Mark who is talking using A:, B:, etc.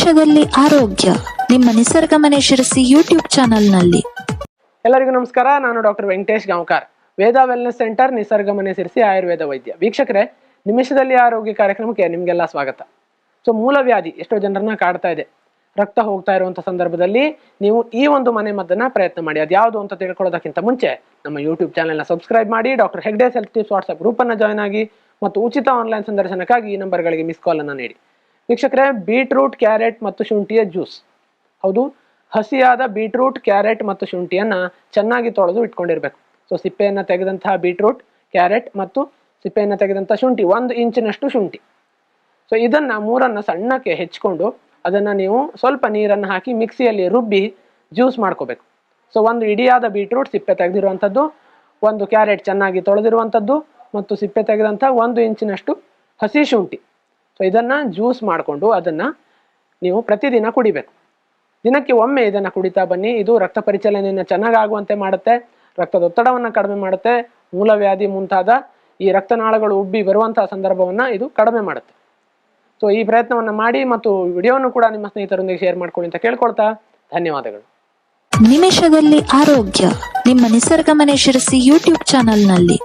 A: ನಿಮಿಷದಲ್ಲಿ ಆರೋಗ್ಯ ನಿಮ್ಮ ನಿಸರ್ಗ ಮನೆ ಶಿರಸಿ ಯೂಟ್ಯೂಬ್ ಚಾನೆಲ್ನಲ್ಲಿ.
B: ಎಲ್ಲರಿಗೂ ನಮಸ್ಕಾರ. ನಾನು ಡಾಕ್ಟರ್ ವೆಂಕಟೇಶ್ ಗಾಂವ್ಕರ್, ವೇದ ವೆಲ್ನೆಸ್ ಸೆಂಟರ್, ನಿಸರ್ಗ ಮನೆ ಶಿರಸಿ ಆಯುರ್ವೇದ ವೈದ್ಯ. ವೀಕ್ಷಕರೇ, ನಿಮಿಷದಲ್ಲಿ ಆರೋಗ್ಯ ಕಾರ್ಯಕ್ರಮಕ್ಕೆ ನಿಮಗೆಲ್ಲ ಸ್ವಾಗತ. ಮೂಲವ್ಯಾಧಿ ಎಷ್ಟೋ ಜನರನ್ನ ಕಾಡ್ತಾ ಇದೆ. ರಕ್ತ ಹೋಗ್ತಾ ಇರುವಂಥ ಸಂದರ್ಭದಲ್ಲಿ ನೀವು ಈ ಒಂದು ಮನೆ ಮದ್ದನ್ನ ಪ್ರಯತ್ನ ಮಾಡಿ. ಅದು ಯಾವುದು ಅಂತ ತಿಳ್ಕೊಳ್ಳೋದಕ್ಕಿಂತ ಮುಂಚೆ ನಮ್ಮ ಯೂಟ್ಯೂಬ್ ಚಾನೆಲ್ನ ಸಬ್ಸ್ಕ್ರೈಬ್ ಮಾಡಿ, doctor Hegde's health tips WhatsApp ಗ್ರೂಪನ್ನು ಜಾಯ್ನ್ ಆಗಿ ಮತ್ತು ಉಚಿತ ಆನ್ಲೈನ್ ಸಂದರ್ಶನಕ್ಕಾಗಿ ಈ ನಂಬರ್ಗಳಿಗೆ ಮಿಸ್ ಕಾಲ್ ಅನ್ನು ನೀಡಿ. ವೀಕ್ಷಕರೇ, ಬೀಟ್ರೂಟ್, ಕ್ಯಾರೆಟ್ ಮತ್ತು ಶುಂಠಿಯ ಜ್ಯೂಸ್. ಹೌದು, ಹಸಿಯಾದ ಬೀಟ್ರೂಟ್, ಕ್ಯಾರೆಟ್ ಮತ್ತು ಶುಂಠಿಯನ್ನ ಚೆನ್ನಾಗಿ ತೊಳೆದು ಇಟ್ಕೊಂಡಿರ್ಬೇಕು. ಸಿಪ್ಪೆಯನ್ನು ತೆಗೆದಂತಹ ಬೀಟ್ರೂಟ್, ಕ್ಯಾರೆಟ್ ಮತ್ತು ಸಿಪ್ಪೆಯನ್ನು ತೆಗೆದಂತಹ ಶುಂಠಿ, 1 ಇಂಚಿನಷ್ಟು ಶುಂಠಿ. ಇದನ್ನ ಮೂರನ್ನ ಸಣ್ಣಕ್ಕೆ ಹೆಚ್ಕೊಂಡು ಅದನ್ನ ನೀವು ಸ್ವಲ್ಪ ನೀರನ್ನು ಹಾಕಿ ಮಿಕ್ಸಿಯಲ್ಲಿ ರುಬ್ಬಿ ಜ್ಯೂಸ್ ಮಾಡ್ಕೋಬೇಕು. ಒಂದು ಇಡಿಯಾದ ಬೀಟ್ರೂಟ್, ಸಿಪ್ಪೆ ತೆಗೆದಿರುವಂಥದ್ದು, 1 ಕ್ಯಾರೆಟ್ ಚೆನ್ನಾಗಿ ತೊಳೆದಿರುವಂಥದ್ದು ಮತ್ತು ಸಿಪ್ಪೆ ತೆಗೆದಂಥ 1 ಇಂಚಿನಷ್ಟು ಹಸಿ ಶುಂಠಿ. ಇದನ್ನ ಜ್ಯೂಸ್ ಮಾಡಿಕೊಂಡು ಅದನ್ನ ನೀವು ಪ್ರತಿದಿನ ಕುಡಿಬೇಕು. ದಿನಕ್ಕೆ ಒಮ್ಮೆ ಇದನ್ನು ಕುಡಿತಾ ಬನ್ನಿ. ಇದು ರಕ್ತ ಪರಿಚಲನೆಯನ್ನು ಚೆನ್ನಾಗಿ ಆಗುವಂತೆ ಮಾಡುತ್ತೆ, ರಕ್ತದ ಒತ್ತಡವನ್ನು ಕಡಿಮೆ ಮಾಡುತ್ತೆ, ಮೂಲವ್ಯಾಧಿ ಮುಂತಾದ ಈ ರಕ್ತನಾಳಗಳು ಉಬ್ಬಿ ಬರುವಂತಹ ಸಂದರ್ಭವನ್ನು ಇದು ಕಡಿಮೆ ಮಾಡುತ್ತೆ. ಈ ಪ್ರಯತ್ನವನ್ನು ಮಾಡಿ ಮತ್ತು ವಿಡಿಯೋವನ್ನು ಕೂಡ ನಿಮ್ಮ ಸ್ನೇಹಿತರೊಂದಿಗೆ ಶೇರ್ ಮಾಡ್ಕೊಳ್ಳಿ ಅಂತ ಕೇಳ್ಕೊಳ್ತಾ ಧನ್ಯವಾದಗಳು.
A: ನಿಮಿಷದಲ್ಲಿ ಆರೋಗ್ಯ ನಿಮ್ಮ ನಿಸರ್ಗ ಮನೆ ಶಿರಸಿ ಯೂಟ್ಯೂಬ್ ಚಾನೆಲ್ನಲ್ಲಿ.